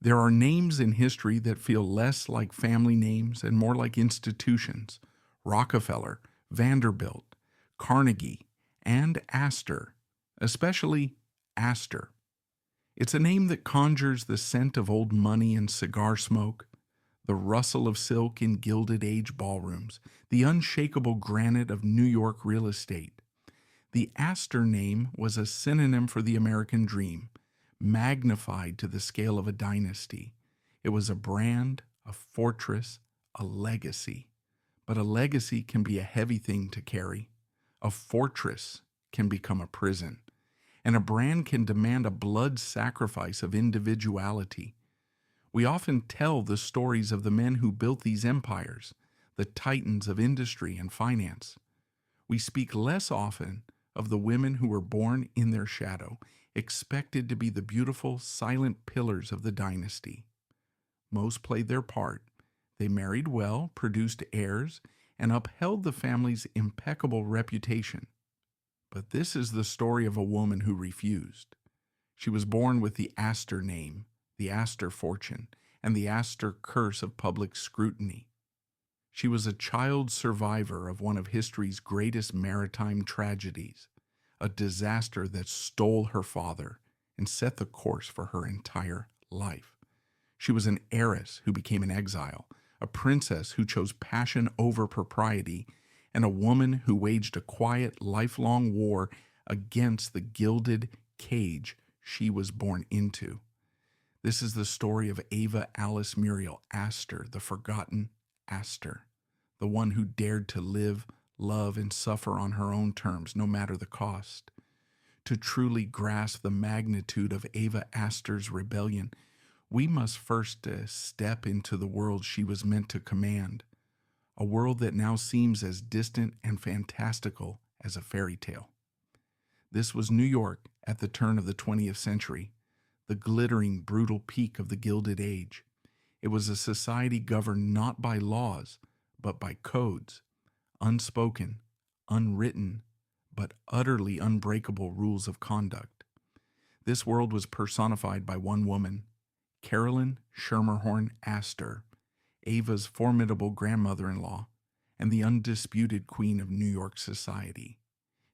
There are names in history that feel less like family names and more like institutions: Rockefeller, Vanderbilt, Carnegie, and Astor, especially Astor. It's a name that conjures the scent of old money and cigar smoke, the rustle of silk in Gilded Age ballrooms, the unshakable granite of New York real estate. The Astor name was a synonym for the American dream, magnified to the scale of a dynasty. It was a brand, a fortress, a legacy. But a legacy can be a heavy thing to carry. A fortress can become a prison. And a brand can demand a blood sacrifice of individuality. We often tell the stories of the men who built these empires, the titans of industry and finance. We speak less often of the women who were born in their shadow, expected to be the beautiful, silent pillars of the dynasty. Most played their part. They married well, produced heirs, and upheld the family's impeccable reputation. But this is the story of a woman who refused. She was born with the Astor name, the Astor fortune, and the Astor curse of public scrutiny. She was a child survivor of one of history's greatest maritime tragedies, a disaster that stole her father and set the course for her entire life. She was an heiress who became an exile, a princess who chose passion over propriety, and a woman who waged a quiet, lifelong war against the gilded cage she was born into. This is the story of Ava Alice Muriel Astor, the forgotten Astor, the one who dared to live, love, and suffer on her own terms, no matter the cost. To truly grasp the magnitude of Ava Astor's rebellion, we must first step into the world she was meant to command, a world that now seems as distant and fantastical as a fairy tale. This was New York at the turn of the 20th century, the glittering, brutal peak of the Gilded Age. It was a society governed not by laws, but by codes, unspoken, unwritten, but utterly unbreakable rules of conduct. This world was personified by one woman, Carolyn Schermerhorn Astor, Ava's formidable grandmother-in-law, and the undisputed queen of New York society.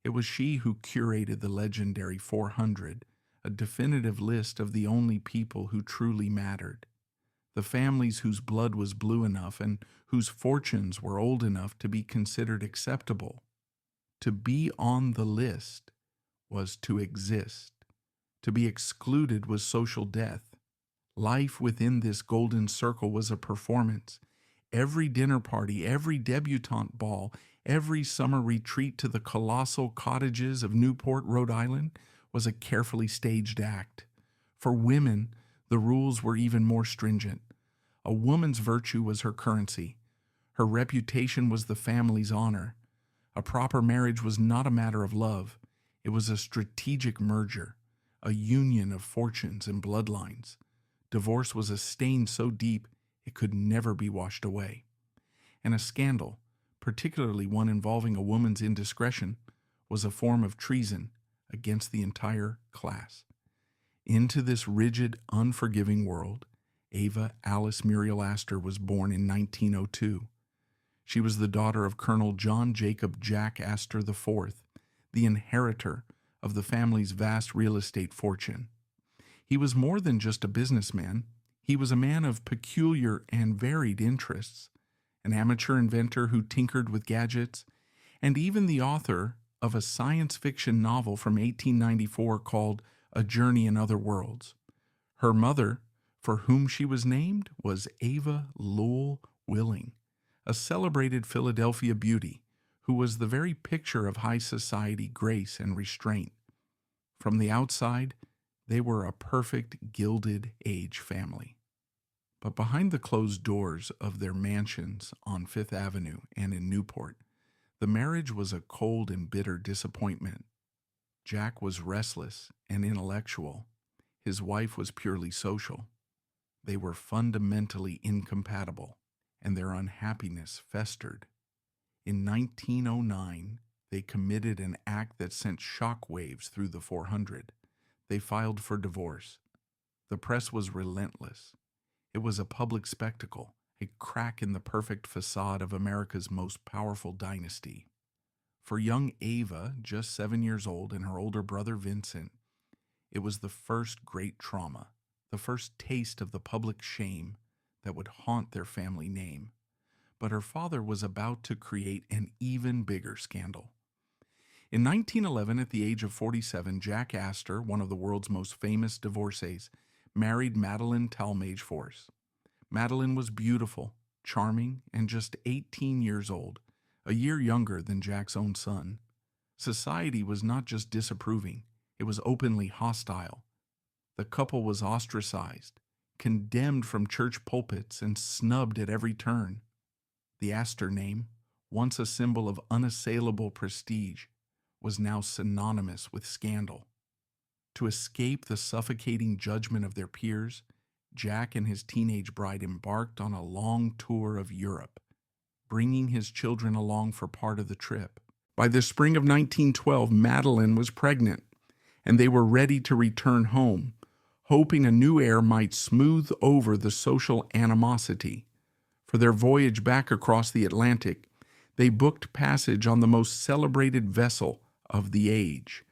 It was she who curated the legendary 400, a definitive list of the only people who truly mattered, the families whose blood was blue enough and whose fortunes were old enough to be considered acceptable. To be on the list was to exist. To be excluded was social death. Life within this golden circle was a performance. Every dinner party, every debutante ball, every summer retreat to the colossal cottages of Newport, Rhode Island, was a carefully staged act. For women, the rules were even more stringent. A woman's virtue was her currency. Her reputation was the family's honor. A proper marriage was not a matter of love. It was a strategic merger, a union of fortunes and bloodlines. Divorce was a stain so deep it could never be washed away. And a scandal, particularly one involving a woman's indiscretion, was a form of treason against the entire class. Into this rigid, unforgiving world, Ava Alice Muriel Astor was born in 1902. She was the daughter of Colonel John Jacob Jack Astor IV, the inheritor of the family's vast real estate fortune. He was more than just a businessman. He was a man of peculiar and varied interests, an amateur inventor who tinkered with gadgets, and even the author of a science fiction novel from 1894 called A Journey in Other Worlds. Her mother, for whom she was named, was Ava Lowell Willing, a celebrated Philadelphia beauty who was the very picture of high society grace and restraint. From the outside, they were a perfect Gilded Age family. But behind the closed doors of their mansions on Fifth Avenue and in Newport, the marriage was a cold and bitter disappointment. Jack was restless and intellectual. His wife was purely social. They were fundamentally incompatible, and their unhappiness festered. In 1909, they committed an act that sent shockwaves through the 400. They filed for divorce. The press was relentless. It was a public spectacle, a crack in the perfect facade of America's most powerful dynasty. For young Ava, just 7 years old, and her older brother Vincent, it was the first great trauma, the first taste of the public shame that would haunt their family name. But her father was about to create an even bigger scandal. In 1911, at the age of 47, Jack Astor, one of the world's most famous divorcees, married Madeline Talmage Force. Madeline was beautiful, charming, and just 18 years old, a year younger than Jack's own son. Society was not just disapproving, it was openly hostile. The couple was ostracized, condemned from church pulpits, and snubbed at every turn. The Astor name, once a symbol of unassailable prestige, was now synonymous with scandal. To escape the suffocating judgment of their peers, Jack and his teenage bride embarked on a long tour of Europe, bringing his children along for part of the trip. By the spring of 1912, Madeline was pregnant, and they were ready to return home, hoping a new heir might smooth over the social animosity. For their voyage back across the Atlantic, they booked passage on the most celebrated vessel of the age,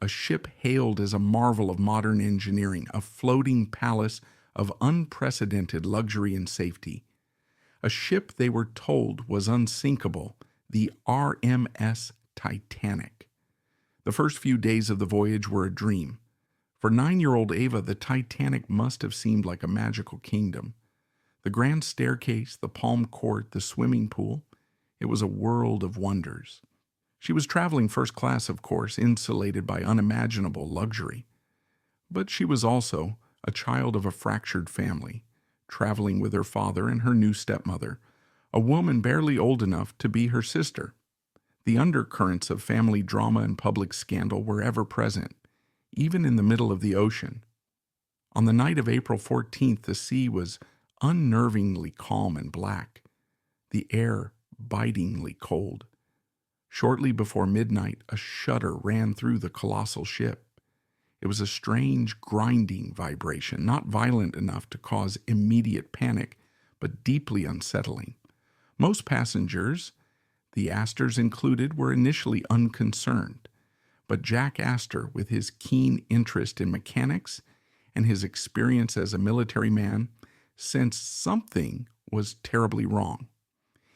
a ship hailed as a marvel of modern engineering, a floating palace of unprecedented luxury and safety. A ship they were told was unsinkable, the RMS Titanic. The first few days of the voyage were a dream. For 9-year-old Ava, the Titanic must have seemed like a magical kingdom. The grand staircase, the palm court, the swimming pool, it was a world of wonders. She was traveling first class, of course, insulated by unimaginable luxury. But she was also a child of a fractured family, traveling with her father and her new stepmother, a woman barely old enough to be her sister. The undercurrents of family drama and public scandal were ever present, even in the middle of the ocean. On the night of April 14th, the sea was unnervingly calm and black, the air bitingly cold. Shortly before midnight, a shudder ran through the colossal ship. It was a strange, grinding vibration, not violent enough to cause immediate panic, but deeply unsettling. Most passengers, the Astors included, were initially unconcerned, but Jack Astor, with his keen interest in mechanics and his experience as a military man, sensed something was terribly wrong.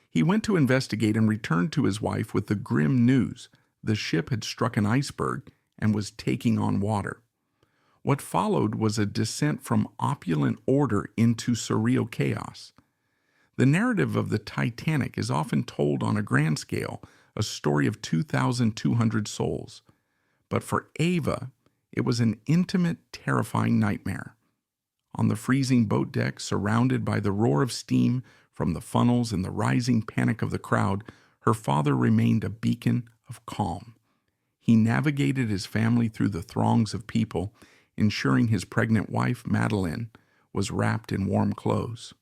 He went to investigate and returned to his wife with the grim news: the ship had struck an iceberg and was taking on water. What followed was a descent from opulent order into surreal chaos. The narrative of the Titanic is often told on a grand scale, a story of 2,200 souls. But for Ava, it was an intimate, terrifying nightmare. On the freezing boat deck, surrounded by the roar of steam from the funnels and the rising panic of the crowd, her father remained a beacon of calm. He navigated his family through the throngs of people, ensuring his pregnant wife, Madeline, was wrapped in warm clothes.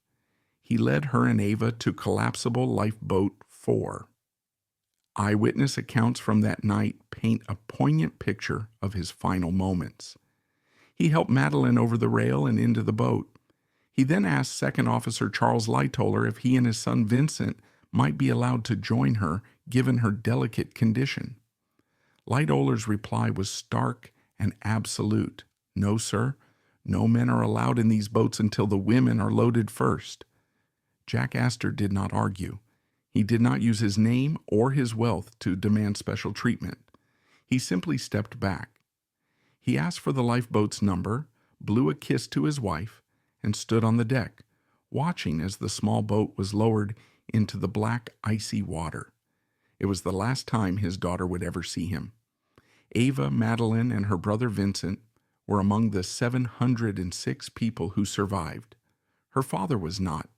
He led her and Ava to collapsible lifeboat 4. Eyewitness accounts from that night paint a poignant picture of his final moments. He helped Madeline over the rail and into the boat. He then asked Second Officer Charles Lightoller if he and his son Vincent might be allowed to join her, given her delicate condition. Lightoller's reply was stark and absolute. "No, sir. No men are allowed in these boats until the women are loaded first." Jack Astor did not argue. He did not use his name or his wealth to demand special treatment. He simply stepped back. He asked for the lifeboat's number, blew a kiss to his wife, and stood on the deck, watching as the small boat was lowered into the black, icy water. It was the last time his daughter would ever see him. Ava, Madeline, and her brother Vincent were among the 706 people who survived. Her father was not.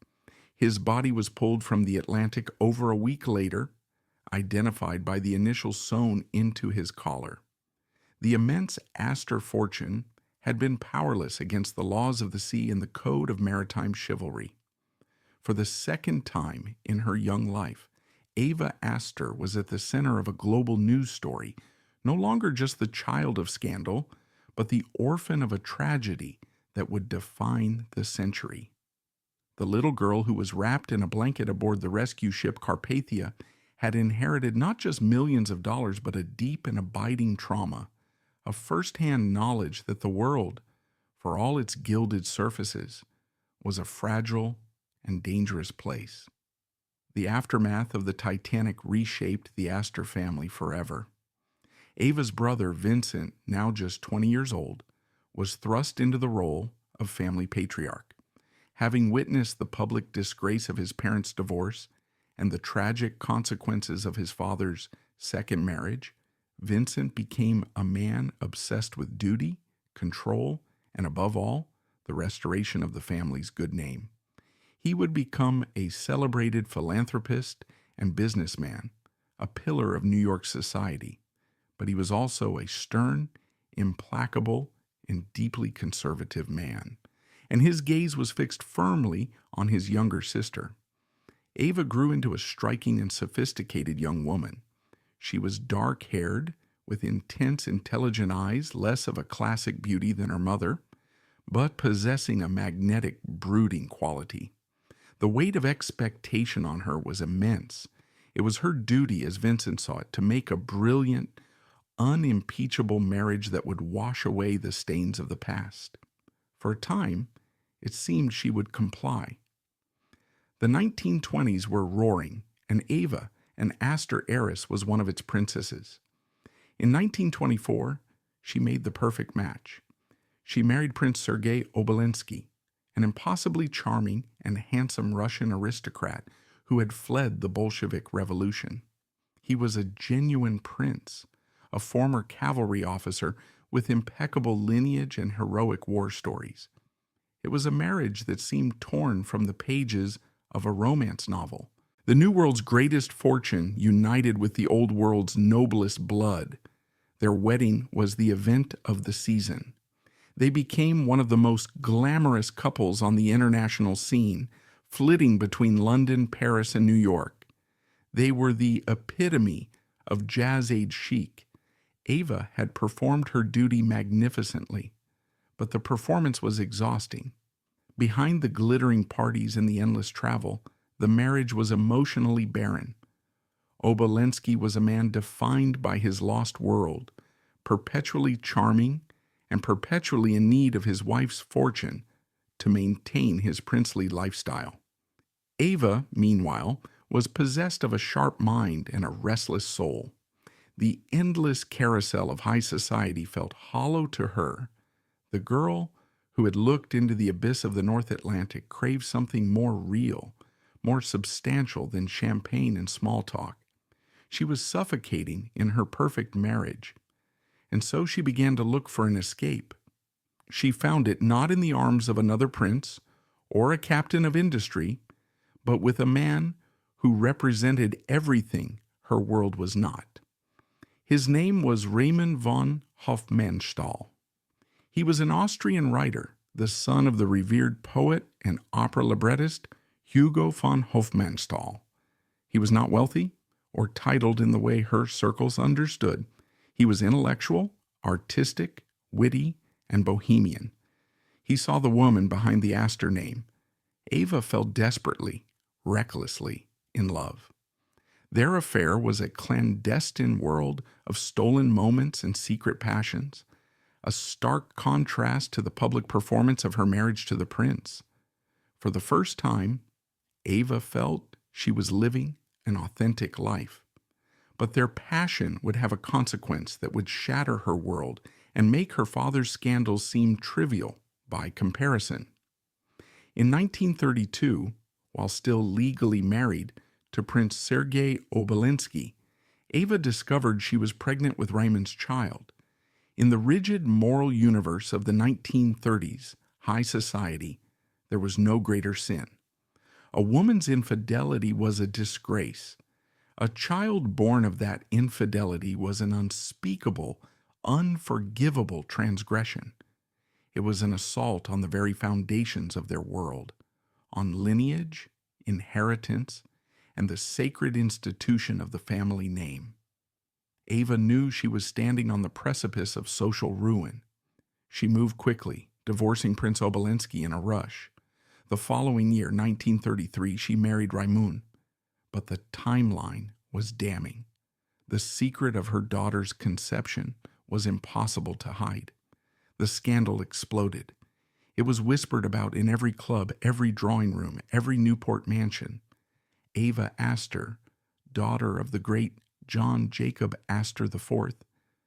His body was pulled from the Atlantic over a week later, identified by the initials sewn into his collar. The immense Astor fortune had been powerless against the laws of the sea and the code of maritime chivalry. For the second time in her young life, Ava Astor was at the center of a global news story, no longer just the child of scandal, but the orphan of a tragedy that would define the century. The little girl who was wrapped in a blanket aboard the rescue ship Carpathia had inherited not just millions of dollars, but a deep and abiding trauma, a first-hand knowledge that the world, for all its gilded surfaces, was a fragile and dangerous place. The aftermath of the Titanic reshaped the Astor family forever. Ava's brother, Vincent, now just 20 years old, was thrust into the role of family patriarch. Having witnessed the public disgrace of his parents' divorce and the tragic consequences of his father's second marriage, Vincent became a man obsessed with duty, control, and above all, the restoration of the family's good name. He would become a celebrated philanthropist and businessman, a pillar of New York society, but he was also a stern, implacable, and deeply conservative man, and his gaze was fixed firmly on his younger sister. Ava grew into a striking and sophisticated young woman. She was dark-haired, with intense, intelligent eyes, less of a classic beauty than her mother, but possessing a magnetic, brooding quality. The weight of expectation on her was immense. It was her duty, as Vincent saw it, to make a brilliant, unimpeachable marriage that would wash away the stains of the past. For a time, it seemed she would comply. The 1920s were roaring, and Ava, an Astor heiress, was one of its princesses. In 1924, she made the perfect match. She married Prince Sergei Obolensky, an impossibly charming and handsome Russian aristocrat who had fled the Bolshevik Revolution. He was a genuine prince, a former cavalry officer with impeccable lineage and heroic war stories. It was a marriage that seemed torn from the pages of a romance novel. The New World's greatest fortune united with the Old World's noblest blood. Their wedding was the event of the season. They became one of the most glamorous couples on the international scene, flitting between London, Paris, and New York. They were the epitome of jazz-age chic. Ava had performed her duty magnificently, but the performance was exhausting. Behind the glittering parties and the endless travel, the marriage was emotionally barren. Obolensky was a man defined by his lost world, perpetually charming and perpetually in need of his wife's fortune to maintain his princely lifestyle. Ava, meanwhile, was possessed of a sharp mind and a restless soul. The endless carousel of high society felt hollow to her. The girl who had looked into the abyss of the North Atlantic craved something more real, more substantial than champagne and small talk. She was suffocating in her perfect marriage, and so she began to look for an escape. She found it not in the arms of another prince or a captain of industry, but with a man who represented everything her world was not. His name was Raymond von Hofmannsthal. He was an Austrian writer, the son of the revered poet and opera librettist Hugo von Hofmannsthal. He was not wealthy or titled in the way her circles understood. He was intellectual, artistic, witty, and bohemian. He saw the woman behind the Astor name. Ava fell desperately, recklessly in love. Their affair was a clandestine world of stolen moments and secret passions, a stark contrast to the public performance of her marriage to the prince. For the first time, Ava felt she was living an authentic life. But their passion would have a consequence that would shatter her world and make her father's scandals seem trivial by comparison. In 1932, while still legally married to Prince Sergei Obolensky, Ava discovered she was pregnant with Raymond's child. In the rigid moral universe of the 1930s, high society, there was no greater sin. A woman's infidelity was a disgrace. A child born of that infidelity was an unspeakable, unforgivable transgression. It was an assault on the very foundations of their world, on lineage, inheritance, and the sacred institution of the family name. Ava knew she was standing on the precipice of social ruin. She moved quickly, divorcing Prince Obolensky in a rush. The following year, 1933, she married Raimun. But the timeline was damning. The secret of her daughter's conception was impossible to hide. The scandal exploded. It was whispered about in every club, every drawing room, every Newport mansion. Ava Astor, daughter of the great John Jacob Astor IV,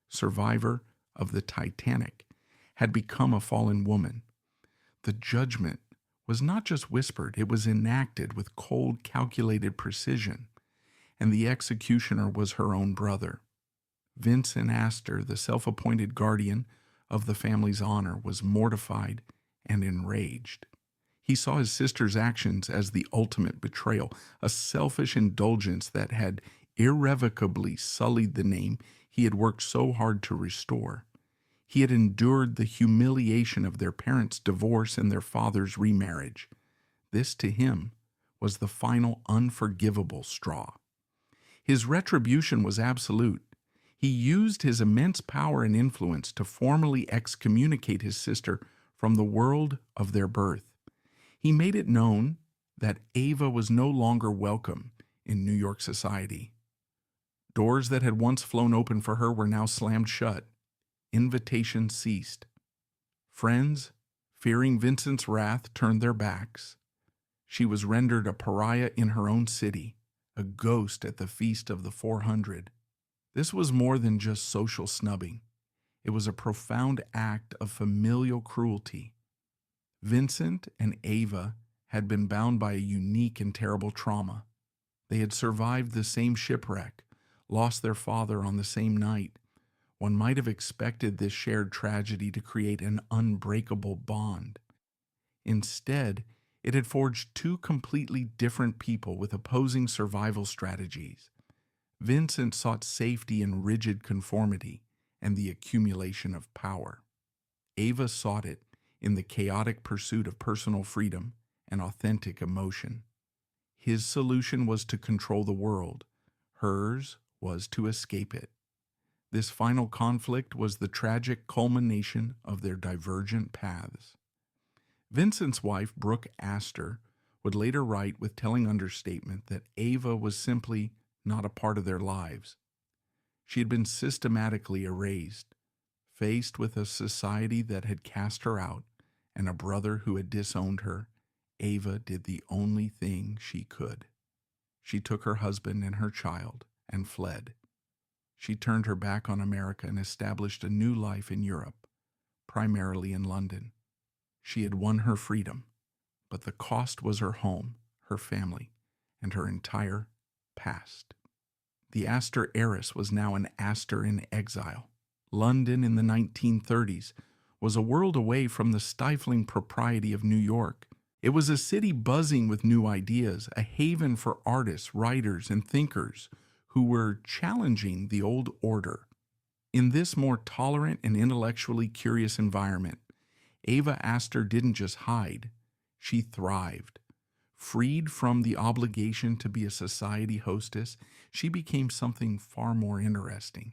survivor of the Titanic, had become a fallen woman. The judgment was not just whispered, it was enacted with cold, calculated precision, and the executioner was her own brother. Vincent Astor, the self-appointed guardian of the family's honor, was mortified and enraged. He saw his sister's actions as the ultimate betrayal, a selfish indulgence that had irrevocably sullied the name he had worked so hard to restore. He had endured the humiliation of their parents' divorce and their father's remarriage. This, to him, was the final unforgivable straw. His retribution was absolute. He used his immense power and influence to formally excommunicate his sister from the world of their birth. He made it known that Ava was no longer welcome in New York society. Doors that had once flown open for her were now slammed shut. Invitations ceased. Friends, fearing Vincent's wrath, turned their backs. She was rendered a pariah in her own city, a ghost at the Feast of the 400. This was more than just social snubbing. It was a profound act of familial cruelty. Vincent and Ava had been bound by a unique and terrible trauma. They had survived the same shipwreck, lost their father on the same night. One might have expected this shared tragedy to create an unbreakable bond. Instead, it had forged two completely different people with opposing survival strategies. Vincent sought safety in rigid conformity and the accumulation of power. Ava sought it in the chaotic pursuit of personal freedom and authentic emotion. His solution was to control the world. Hers was to escape it. This final conflict was the tragic culmination of their divergent paths. Vincent's wife, Brooke Astor, would later write with telling understatement that Ava was simply not a part of their lives. She had been systematically erased. Faced with a society that had cast her out and a brother who had disowned her, Ava did the only thing she could. She took her husband and her child and fled. She turned her back on America and established a new life in Europe, primarily in London. She had won her freedom, but the cost was her home, her family, and her entire past. The Astor heiress was now an Astor in exile. London in the 1930s was a world away from the stifling propriety of New York. It was a city buzzing with new ideas, a haven for artists, writers, and thinkers who were challenging the old order. In this more tolerant and intellectually curious environment, Ava Astor didn't just hide, she thrived. Freed from the obligation to be a society hostess, she became something far more interesting,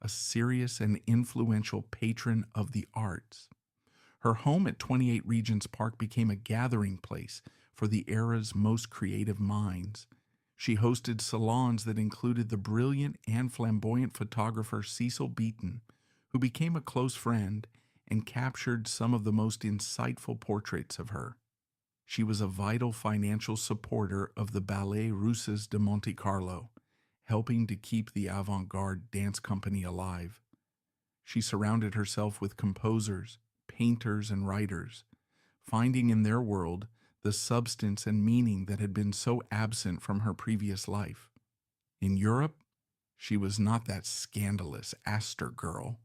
a serious and influential patron of the arts. Her home at 28 Regents Park became a gathering place for the era's most creative minds. She hosted salons that included the brilliant and flamboyant photographer Cecil Beaton, who became a close friend and captured some of the most insightful portraits of her. She was a vital financial supporter of the Ballet Russes de Monte Carlo, helping to keep the avant-garde dance company alive. She surrounded herself with composers, painters, and writers, finding in their world the substance and meaning that had been so absent from her previous life. In Europe, she was not that scandalous Astor girl.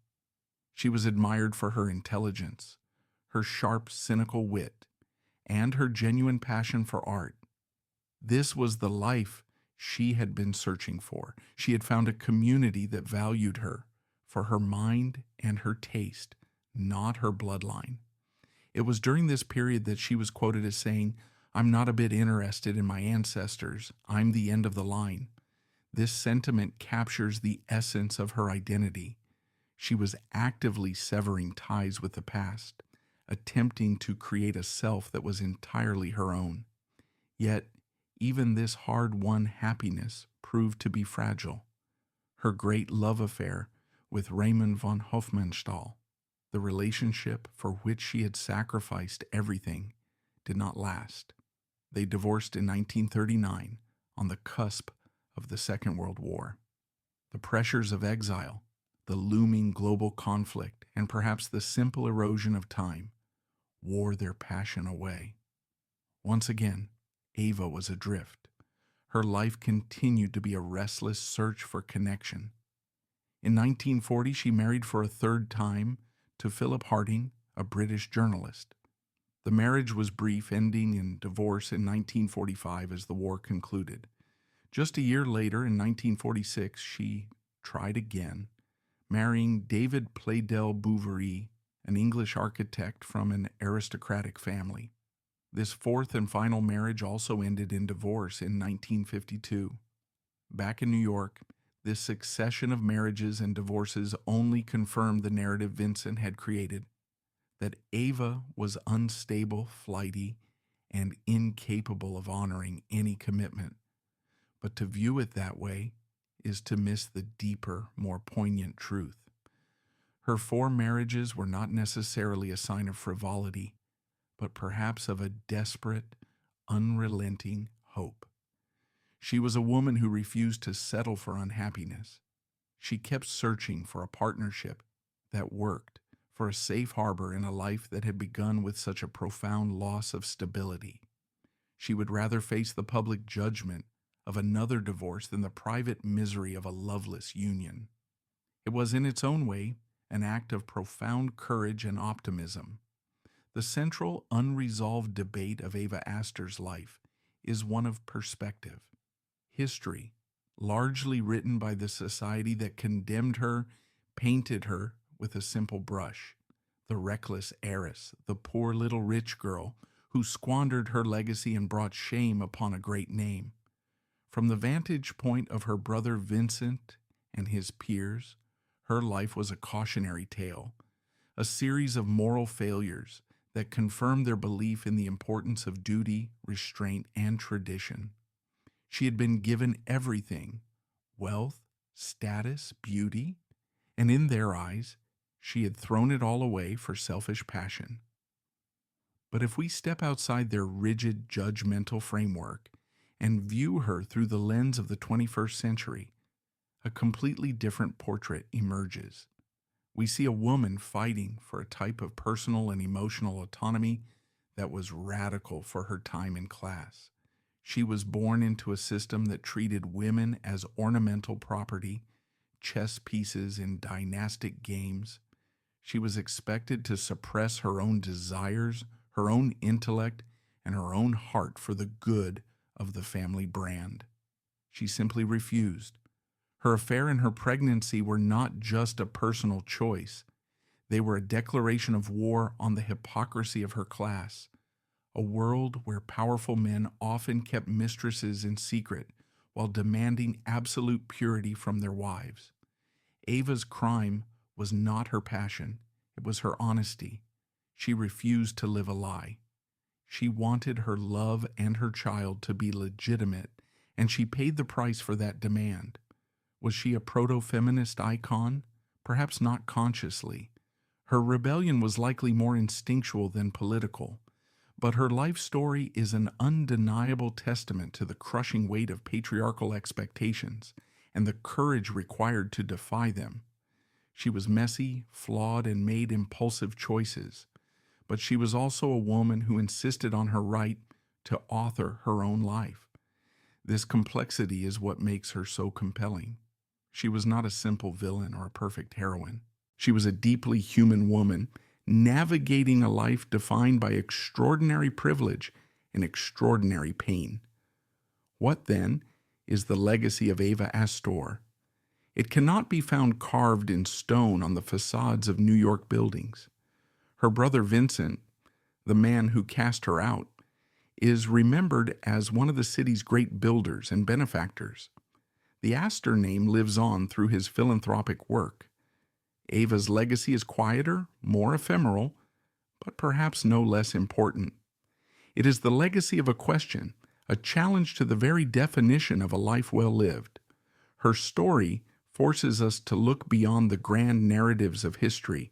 She was admired for her intelligence, her sharp, cynical wit, and her genuine passion for art. This was the life she had been searching for. She had found a community that valued her for her mind and her taste, not her bloodline. It was during this period that she was quoted as saying, "I'm not a bit interested in my ancestors. I'm the end of the line." This sentiment captures the essence of her identity. She was actively severing ties with the past, attempting to create a self that was entirely her own. Yet, even this hard-won happiness proved to be fragile. Her great love affair with Raymond von Hofmannsthal, the relationship for which she had sacrificed everything, did not last. They divorced in 1939 on the cusp of the Second World War. The pressures of exile, the looming global conflict, and perhaps the simple erosion of time wore their passion away. Once again, Ava was adrift. Her life continued to be a restless search for connection. In 1940, she married for a third time to Philip Harding, a British journalist. The marriage was brief, ending in divorce in 1945 as the war concluded. Just a year later, in 1946, she tried again, marrying David Pleydell Bouverie, an English architect from an aristocratic family. This fourth and final marriage also ended in divorce in 1952. Back in New York, this succession of marriages and divorces only confirmed the narrative Vincent had created, that Ava was unstable, flighty, and incapable of honoring any commitment. But to view it that way is to miss the deeper, more poignant truth. Her 4 marriages were not necessarily a sign of frivolity, but perhaps of a desperate, unrelenting hope. She was a woman who refused to settle for unhappiness. She kept searching for a partnership that worked, for a safe harbor in a life that had begun with such a profound loss of stability. She would rather face the public judgment of another divorce than the private misery of a loveless union. It was in its own way an act of profound courage and optimism. The central unresolved debate of Ava Astor's life is one of perspective. History, largely written by the society that condemned her, painted her with a simple brush. The reckless heiress, the poor little rich girl who squandered her legacy and brought shame upon a great name. From the vantage point of her brother Vincent and his peers, her life was a cautionary tale, a series of moral failures that confirmed their belief in the importance of duty, restraint, and tradition. She had been given everything, wealth, status, beauty, and in their eyes, she had thrown it all away for selfish passion. But if we step outside their rigid, judgmental framework and view her through the lens of the 21st century, a completely different portrait emerges. We see a woman fighting for a type of personal and emotional autonomy that was radical for her time and class. She was born into a system that treated women as ornamental property, chess pieces in dynastic games. She was expected to suppress her own desires, her own intellect, and her own heart for the good of the family brand. She simply refused. Her affair and her pregnancy were not just a personal choice. They were a declaration of war on the hypocrisy of her class, a world where powerful men often kept mistresses in secret while demanding absolute purity from their wives. Ava's crime was not her passion, it was her honesty. She refused to live a lie. She wanted her love and her child to be legitimate, and she paid the price for that demand. Was she a proto-feminist icon? Perhaps not consciously. Her rebellion was likely more instinctual than political, but her life story is an undeniable testament to the crushing weight of patriarchal expectations and the courage required to defy them. She was messy, flawed, and made impulsive choices, but she was also a woman who insisted on her right to author her own life. This complexity is what makes her so compelling. She was not a simple villain or a perfect heroine. She was a deeply human woman, navigating a life defined by extraordinary privilege and extraordinary pain. What, then, is the legacy of Ava Astor? It cannot be found carved in stone on the facades of New York buildings. Her brother Vincent, the man who cast her out, is remembered as one of the city's great builders and benefactors. The Astor name lives on through his philanthropic work. Ava's legacy is quieter, more ephemeral, but perhaps no less important. It is the legacy of a question, a challenge to the very definition of a life well lived. Her story forces us to look beyond the grand narratives of history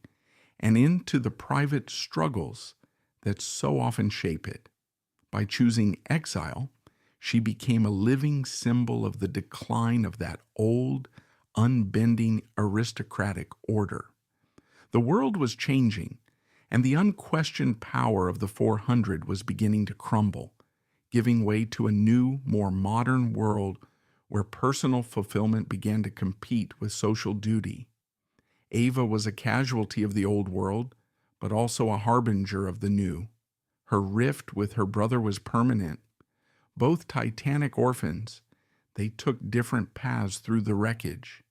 and into the private struggles that so often shape it. By choosing exile, she became a living symbol of the decline of that old, unbending aristocratic order. The world was changing, and the unquestioned power of the 400 was beginning to crumble, giving way to a new, more modern world where personal fulfillment began to compete with social duty. Ava was a casualty of the old world, but also a harbinger of the new. Her rift with her brother was permanent. Both Titanic orphans, they took different paths through the wreckage.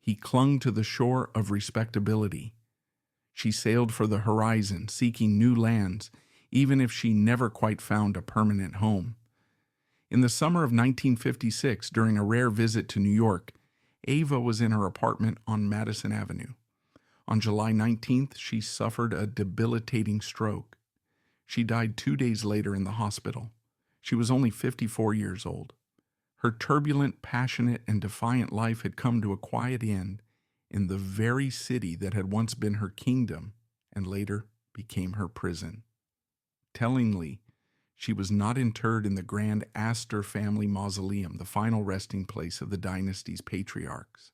He clung to the shore of respectability. She sailed for the horizon, seeking new lands, even if she never quite found a permanent home. In the summer of 1956, during a rare visit to New York, Ava was in her apartment on Madison Avenue. On July 19th, she suffered a debilitating stroke. She died 2 days later in the hospital. She was only 54 years old. Her turbulent, passionate, and defiant life had come to a quiet end in the very city that had once been her kingdom and later became her prison. Tellingly, she was not interred in the grand Astor family mausoleum, the final resting place of the dynasty's patriarchs.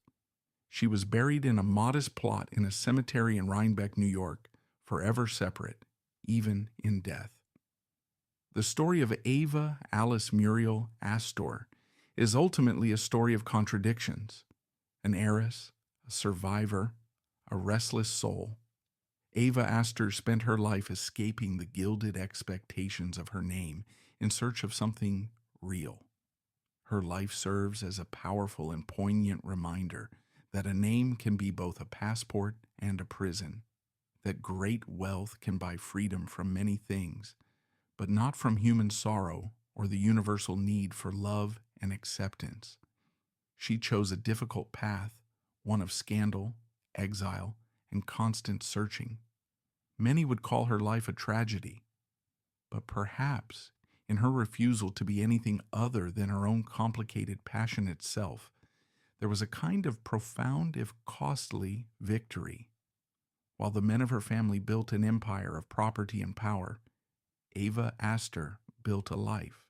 She was buried in a modest plot in a cemetery in Rhinebeck, New York, forever separate, even in death. The story of Ava Alice Muriel Astor is ultimately a story of contradictions. An heiress, a survivor, a restless soul. Ava Astor spent her life escaping the gilded expectations of her name in search of something real. Her life serves as a powerful and poignant reminder that a name can be both a passport and a prison, that great wealth can buy freedom from many things, but not from human sorrow or the universal need for love and acceptance. She chose a difficult path, one of scandal, exile, and constant searching. Many would call her life a tragedy, but perhaps in her refusal to be anything other than her own complicated, passionate self, there was a kind of profound, if costly, victory. While the men of her family built an empire of property and power, Ava Astor built a life.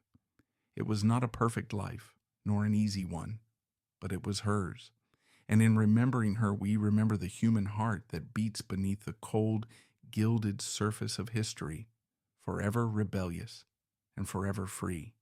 It was not a perfect life, nor an easy one, but it was hers. And in remembering her, we remember the human heart that beats beneath the cold, gilded surface of history, forever rebellious and forever free.